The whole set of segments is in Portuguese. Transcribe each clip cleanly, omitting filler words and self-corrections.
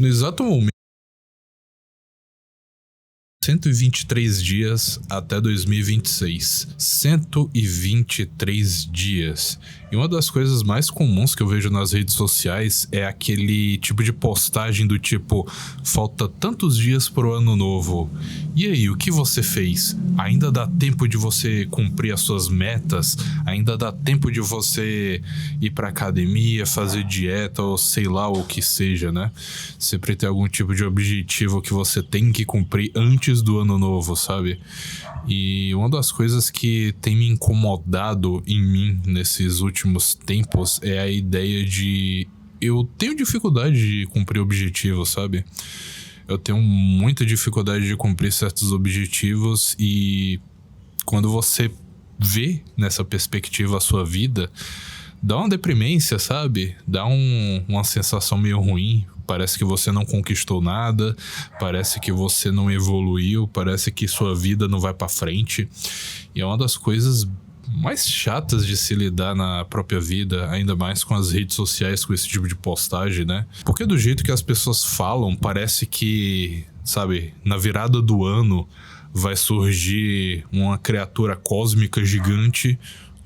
No exato momento, 123 dias até 2026. 123 dias. E uma das coisas mais comuns que eu vejo nas redes sociais é aquele tipo de postagem do tipo: falta tantos dias pro ano novo. E aí, o que você fez? Ainda dá tempo de você cumprir as suas metas? Ainda dá tempo de você ir pra academia, fazer dieta ou sei lá o que seja, né? Sempre tem algum tipo de objetivo que você tem que cumprir antes do ano novo, sabe? E uma das coisas que tem me incomodado em mim nesses últimos tempos é a ideia de... eu tenho dificuldade de cumprir objetivos, sabe? Eu tenho muita dificuldade de cumprir certos objetivos e quando você vê nessa perspectiva a sua vida, dá uma deprimência, sabe? Dá uma sensação meio ruim. Parece que você não conquistou nada, parece que você não evoluiu, parece que sua vida não vai pra frente. E é uma das coisas mais chatas de se lidar na própria vida, ainda mais com as redes sociais, com esse tipo de postagem, né? Porque do jeito que as pessoas falam, parece que, sabe, na virada do ano vai surgir uma criatura cósmica gigante,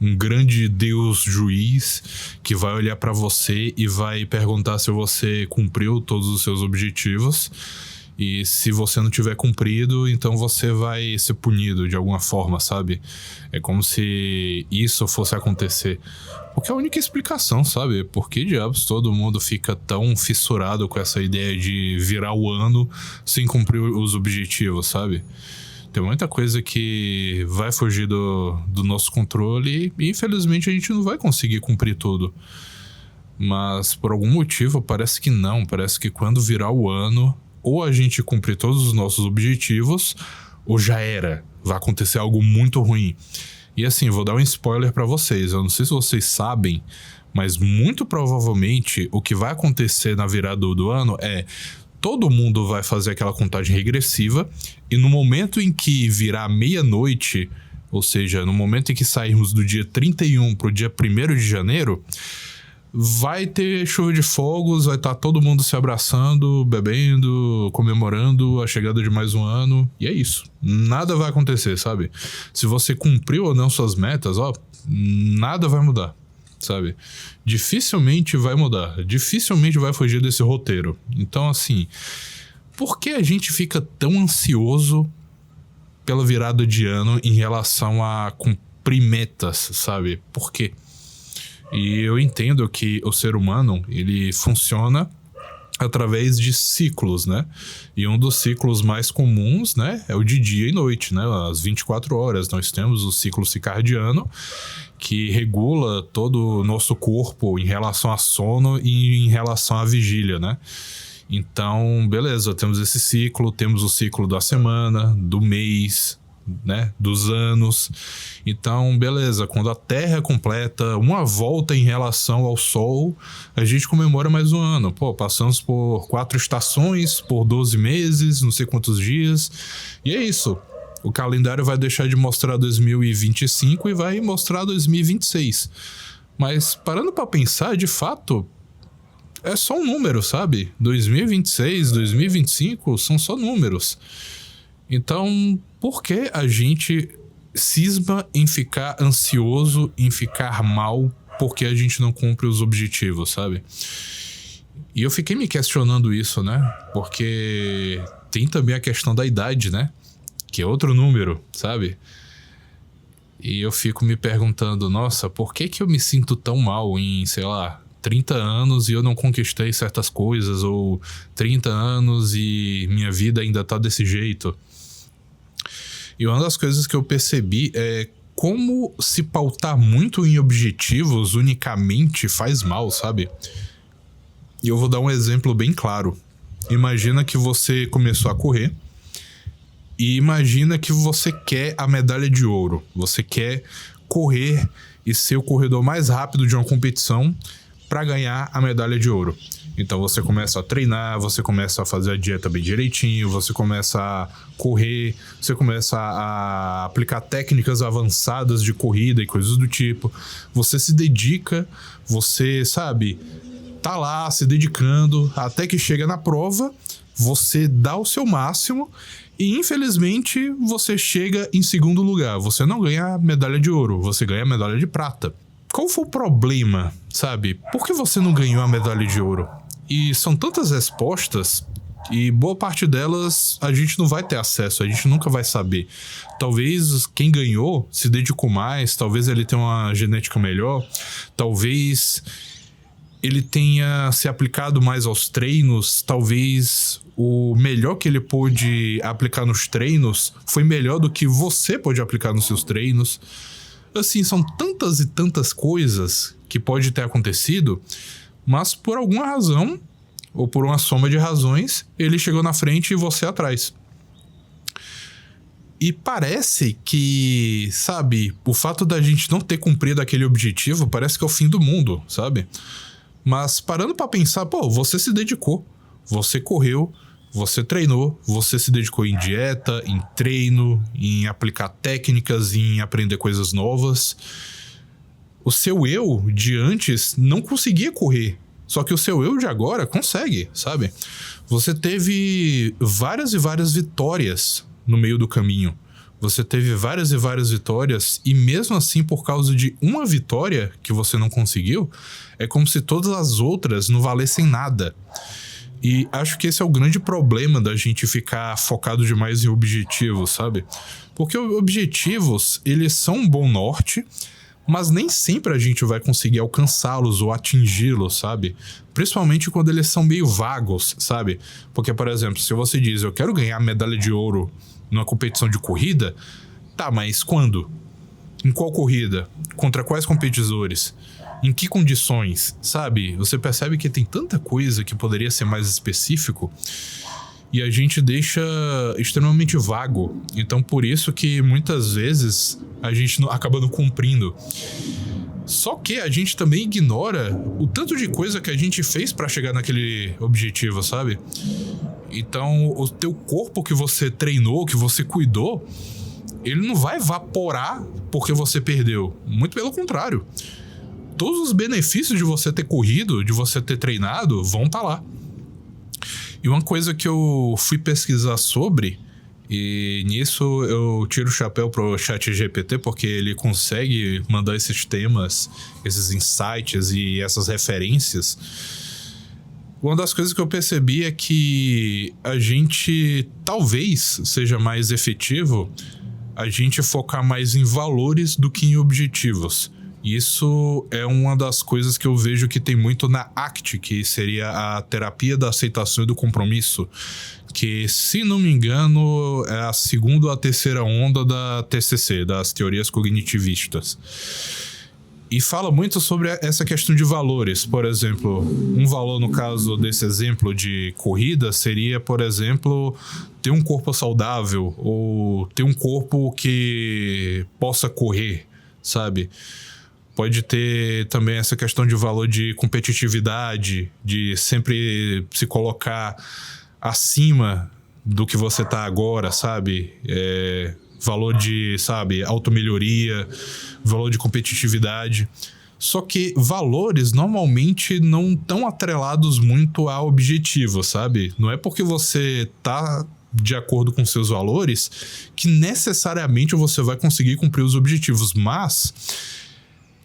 um grande Deus juiz que vai olhar pra você e vai perguntar se você cumpriu todos os seus objetivos. E se você não tiver cumprido, então você vai ser punido de alguma forma, sabe? É como se isso fosse acontecer. Porque é a única explicação, sabe? Por que diabos todo mundo fica tão fissurado com essa ideia de virar o ano sem cumprir os objetivos, sabe? Tem muita coisa que vai fugir do nosso controle e infelizmente a gente não vai conseguir cumprir tudo. Mas por algum motivo parece que não. Parece que quando virar o ano, ou a gente cumpre todos os nossos objetivos, ou já era. Vai acontecer algo muito ruim. E assim, vou dar um spoiler pra vocês. Eu não sei se vocês sabem, mas muito provavelmente o que vai acontecer na virada do ano é... todo mundo vai fazer aquela contagem regressiva e no momento em que virar meia-noite, ou seja, no momento em que sairmos do dia 31 pro dia 1º de janeiro, vai ter chuva de fogos, vai estar todo mundo se abraçando, bebendo, comemorando a chegada de mais um ano. E é isso. Nada vai acontecer, sabe? Se você cumpriu ou não suas metas, nada vai mudar. Sabe? Dificilmente vai mudar, dificilmente vai fugir desse roteiro. Então, assim, por que a gente fica tão ansioso pela virada de ano em relação a cumprir metas, sabe? Por quê? E eu entendo que o ser humano, ele funciona através de ciclos, né? E um dos ciclos mais comuns, né, é o de dia e noite, né? Às 24 horas nós temos o ciclo circadiano, que regula todo o nosso corpo em relação a sono e em relação à vigília, né? Então, beleza, temos esse ciclo, temos o ciclo da semana, do mês, né, dos anos. Então, beleza, quando a Terra completa uma volta em relação ao Sol, a gente comemora mais um ano. Pô, passamos por 4 estações, por 12 meses, não sei quantos dias, e é isso. O calendário vai deixar de mostrar 2025 e vai mostrar 2026. Mas parando pra pensar, de fato, é só um número, sabe? 2026, 2025 são só números. Então, por que a gente cisma em ficar ansioso, em ficar mal, porque a gente não cumpre os objetivos, sabe? E eu fiquei me questionando isso, né? Porque tem também a questão da idade, né? Que é outro número, sabe? E eu fico me perguntando, nossa, por que eu me sinto tão mal em, sei lá, 30 anos e eu não conquistei certas coisas, ou 30 anos e minha vida ainda tá desse jeito? E uma das coisas que eu percebi é como se pautar muito em objetivos unicamente faz mal, sabe? E eu vou dar um exemplo bem claro. Imagina que você começou a correr e imagina que você quer a medalha de ouro. Você quer correr e ser o corredor mais rápido de uma competição para ganhar a medalha de ouro. Então você começa a treinar, você começa a fazer a dieta bem direitinho, você começa a correr, você começa a aplicar técnicas avançadas de corrida e coisas do tipo. Você se dedica, você, sabe, tá lá se dedicando até que chega na prova, você dá o seu máximo e infelizmente você chega em segundo lugar. Você não ganha a medalha de ouro, você ganha a medalha de prata. Qual foi o problema, sabe? Por que você não ganhou a medalha de ouro? E são tantas respostas e boa parte delas a gente não vai ter acesso, a gente nunca vai saber. Talvez quem ganhou se dedicou mais, talvez ele tenha uma genética melhor, talvez ele tenha se aplicado mais aos treinos, talvez o melhor que ele pôde aplicar nos treinos foi melhor do que você pôde aplicar nos seus treinos. Assim, são tantas e tantas coisas que pode ter acontecido, mas por alguma razão, ou por uma soma de razões, ele chegou na frente e você atrás. E parece que, sabe, o fato da gente não ter cumprido aquele objetivo parece que é o fim do mundo, sabe? Mas parando pra pensar, pô, você se dedicou, você correu, você treinou, você se dedicou em dieta, em treino, em aplicar técnicas, em aprender coisas novas. O seu eu de antes não conseguia correr, só que o seu eu de agora consegue, sabe? Você teve várias e várias vitórias no meio do caminho. Você teve várias e várias vitórias e mesmo assim, por causa de uma vitória que você não conseguiu, é como se todas as outras não valessem nada. E acho que esse é o grande problema da gente ficar focado demais em objetivos, sabe? Porque objetivos, eles são um bom norte, mas nem sempre a gente vai conseguir alcançá-los ou atingi-los, sabe? Principalmente quando eles são meio vagos, sabe? Porque, por exemplo, se você diz, eu quero ganhar medalha de ouro numa competição de corrida, tá, mas quando? Em qual corrida? Contra quais competidores? Em que condições? Sabe? Você percebe que tem tanta coisa que poderia ser mais específico e a gente deixa extremamente vago. Então, por isso que muitas vezes a gente acaba não cumprindo. Só que a gente também ignora o tanto de coisa que a gente fez pra chegar naquele objetivo, sabe? Então, o teu corpo que você treinou, que você cuidou, ele não vai evaporar porque você perdeu. Muito pelo contrário. Todos os benefícios de você ter corrido, de você ter treinado, vão estar lá. E uma coisa que eu fui pesquisar sobre, e nisso eu tiro o chapéu pro ChatGPT, porque ele consegue mandar esses temas, esses insights e essas referências. Uma das coisas que eu percebi é que a gente talvez seja mais efetivo a gente focar mais em valores do que em objetivos. Isso é uma das coisas que eu vejo que tem muito na ACT, que seria a terapia da aceitação e do compromisso, que, se não me engano, é a segunda ou a terceira onda da TCC, das teorias cognitivistas. E fala muito sobre essa questão de valores. Por exemplo, um valor no caso desse exemplo de corrida seria, por exemplo, ter um corpo saudável ou ter um corpo que possa correr, sabe? Pode ter também essa questão de valor de competitividade, de sempre se colocar acima do que você tá agora, sabe? Valor de, sabe, automelhoria, valor de competitividade. Só que valores normalmente não estão atrelados muito a objetivos, sabe? Não é porque você tá de acordo com seus valores que necessariamente você vai conseguir cumprir os objetivos, mas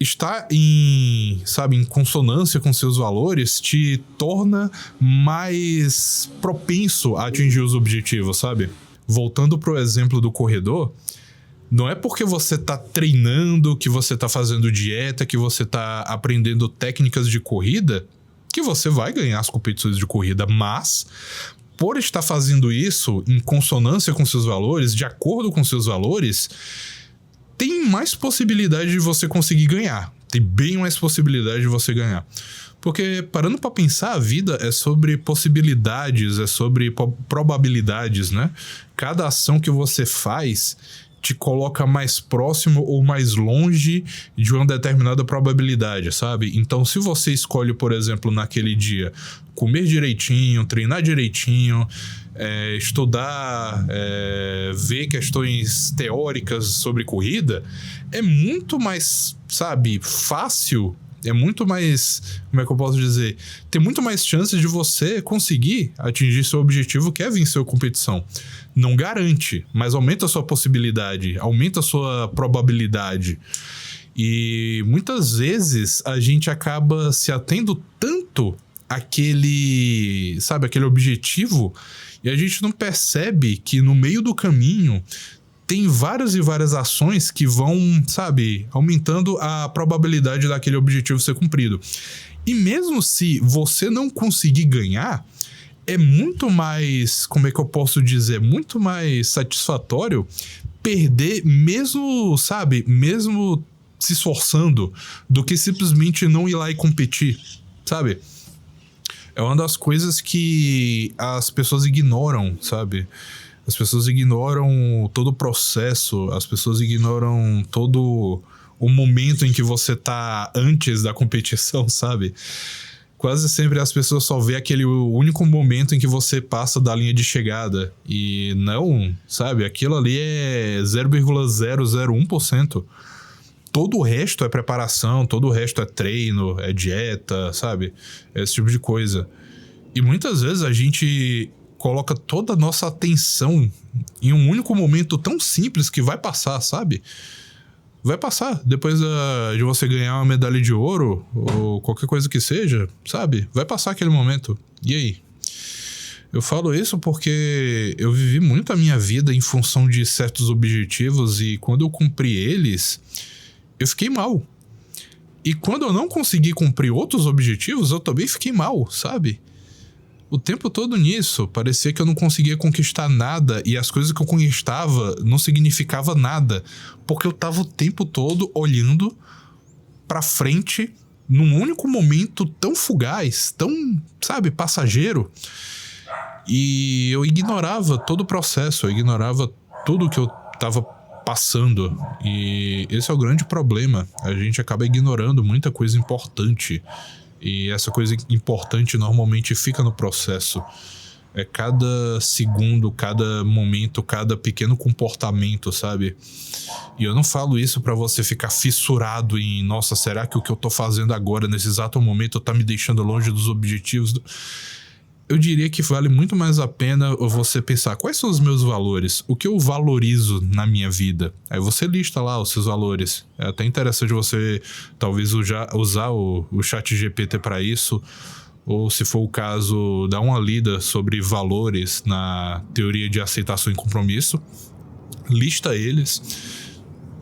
estar em consonância com seus valores te torna mais propenso a atingir os objetivos, sabe? Voltando pro exemplo do corredor, não é porque você tá treinando, que você tá fazendo dieta, que você tá aprendendo técnicas de corrida, que você vai ganhar as competições de corrida, mas por estar fazendo isso em consonância com seus valores, de acordo com seus valores, tem mais possibilidade de você conseguir ganhar. Tem bem mais possibilidade de você ganhar. Porque, parando pra pensar, a vida é sobre possibilidades, é sobre probabilidades, né? Cada ação que você faz te coloca mais próximo ou mais longe de uma determinada probabilidade, sabe? Então, se você escolhe, por exemplo, naquele dia, comer direitinho, treinar direitinho, estudar, ver questões teóricas sobre corrida, é muito mais, sabe, fácil É muito mais, como é que eu posso dizer? Tem muito mais chances de você conseguir atingir seu objetivo, que é vencer a competição. Não garante, mas aumenta a sua possibilidade, aumenta a sua probabilidade. E muitas vezes a gente acaba se atendo tanto àquele objetivo, e a gente não percebe que no meio do caminho tem várias e várias ações que vão, aumentando a probabilidade daquele objetivo ser cumprido. E mesmo se você não conseguir ganhar, é muito mais, como é que eu posso dizer, muito mais satisfatório perder mesmo se esforçando, do que simplesmente não ir lá e competir, sabe? É uma das coisas que as pessoas ignoram, sabe? As pessoas ignoram todo o processo, as pessoas ignoram todo o momento em que você tá antes da competição, sabe? Quase sempre as pessoas só vê aquele único momento em que você passa da linha de chegada. E não, sabe? Aquilo ali é 0,001%. Todo o resto é preparação, todo o resto é treino, é dieta, sabe? Esse tipo de coisa. E muitas vezes a gente coloca toda a nossa atenção em um único momento tão simples que vai passar, sabe? Vai passar. Depois de você ganhar uma medalha de ouro, ou qualquer coisa que seja, sabe? Vai passar aquele momento. E aí? Eu falo isso porque eu vivi muito a minha vida em função de certos objetivos, e quando eu cumpri eles, eu fiquei mal. E quando eu não consegui cumprir outros objetivos, eu também fiquei mal, sabe? O tempo todo nisso, parecia que eu não conseguia conquistar nada, e as coisas que eu conquistava não significava nada, porque eu tava o tempo todo olhando pra frente num único momento tão fugaz, tão, passageiro. E eu ignorava todo o processo, eu ignorava tudo que eu tava passando. E esse é o grande problema. A gente acaba ignorando muita coisa importante. E essa coisa importante normalmente fica no processo. É cada segundo, cada momento, cada pequeno comportamento, sabe? E eu não falo isso pra você ficar fissurado em nossa, será que o que eu tô fazendo agora, nesse exato momento, tá me deixando longe dos objetivos? Eu diria que vale muito mais a pena você pensar, quais são os meus valores? O que eu valorizo na minha vida? Aí você lista lá os seus valores. É até interessante você talvez usar o ChatGPT para isso, ou se for o caso, dar uma lida sobre valores na teoria de aceitação e compromisso. Lista eles,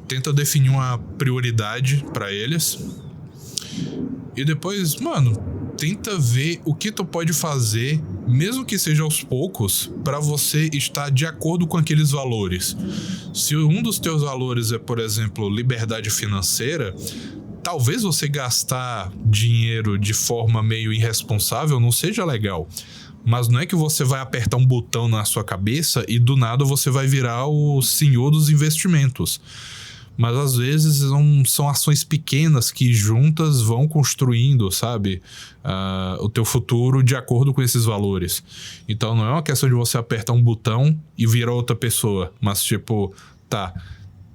tenta definir uma prioridade para eles, e depois, tenta ver o que tu pode fazer, mesmo que seja aos poucos, para você estar de acordo com aqueles valores. Se um dos teus valores é, por exemplo, liberdade financeira, talvez você gastar dinheiro de forma meio irresponsável não seja legal. Mas não é que você vai apertar um botão na sua cabeça e do nada você vai virar o senhor dos investimentos. Mas às vezes são ações pequenas que juntas vão construindo, o teu futuro de acordo com esses valores. Então não é uma questão de você apertar um botão e virar outra pessoa, mas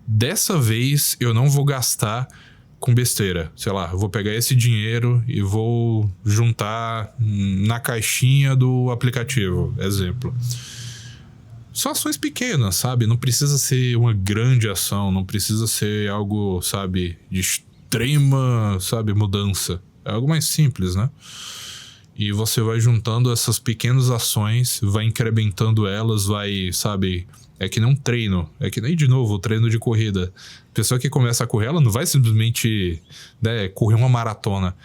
dessa vez eu não vou gastar com besteira. Eu vou pegar esse dinheiro e vou juntar na caixinha do aplicativo, exemplo. São ações pequenas, sabe? Não precisa ser uma grande ação, não precisa ser algo, de extrema, mudança. É algo mais simples, né? E você vai juntando essas pequenas ações, vai incrementando elas, é que nem um treino, é que nem, de novo, o treino de corrida. A pessoa que começa a correr, ela não vai simplesmente correr uma maratona.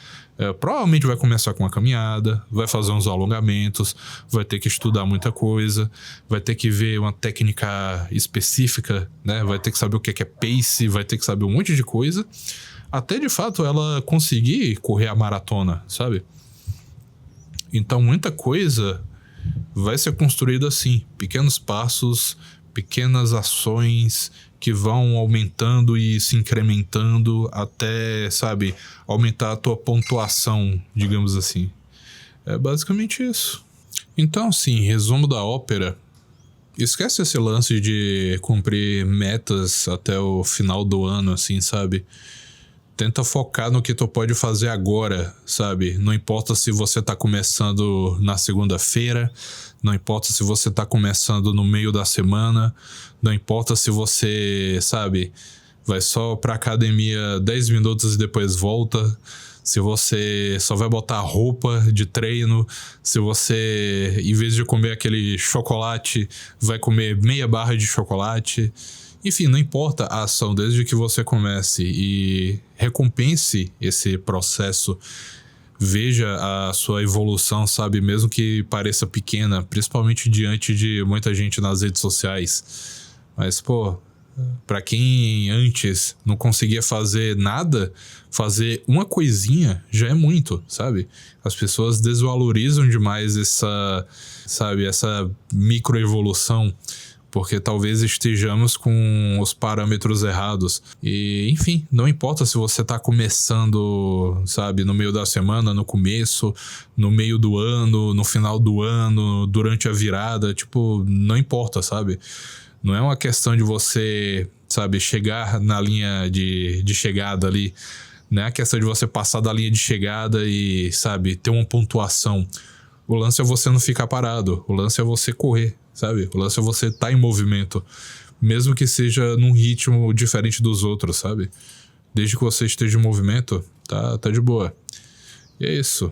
Provavelmente vai começar com uma caminhada, vai fazer uns alongamentos, vai ter que estudar muita coisa, vai ter que ver uma técnica específica, né? Vai ter que saber o que é pace, vai ter que saber um monte de coisa, até de fato ela conseguir correr a maratona, sabe? Então muita coisa vai ser construída assim, pequenos passos, pequenas ações que vão aumentando e se incrementando até, aumentar a tua pontuação, digamos assim. É basicamente isso. Então, sim, resumo da ópera. Esquece esse lance de cumprir metas até o final do ano, Tenta focar no que tu pode fazer agora, sabe? Não importa se você tá começando na segunda-feira, não importa se você tá começando no meio da semana, não importa se você, sabe, vai só pra academia 10 minutos e depois volta, se você só vai botar roupa de treino, se você, em vez de comer aquele chocolate, vai comer meia barra de chocolate. Enfim, não importa a ação, desde que você comece e recompense esse processo, veja a sua evolução, sabe? Mesmo que pareça pequena, principalmente diante de muita gente nas redes sociais. Mas, pô, pra quem antes não conseguia fazer nada, fazer uma coisinha já é muito, sabe? As pessoas desvalorizam demais essa, sabe, essa microevolução, porque talvez estejamos com os parâmetros errados. E, enfim, não importa se você tá começando, sabe, no meio da semana, no começo, no meio do ano, no final do ano, durante a virada, tipo, não importa, sabe? Não é uma questão de você, sabe, chegar na linha de chegada ali. Não é a questão de você passar da linha de chegada e, sabe, ter uma pontuação. O lance é você não ficar parado. O lance é você correr, sabe? O lance é você estar em movimento. Mesmo que seja num ritmo diferente dos outros, sabe? Desde que você esteja em movimento, tá de boa. E é isso.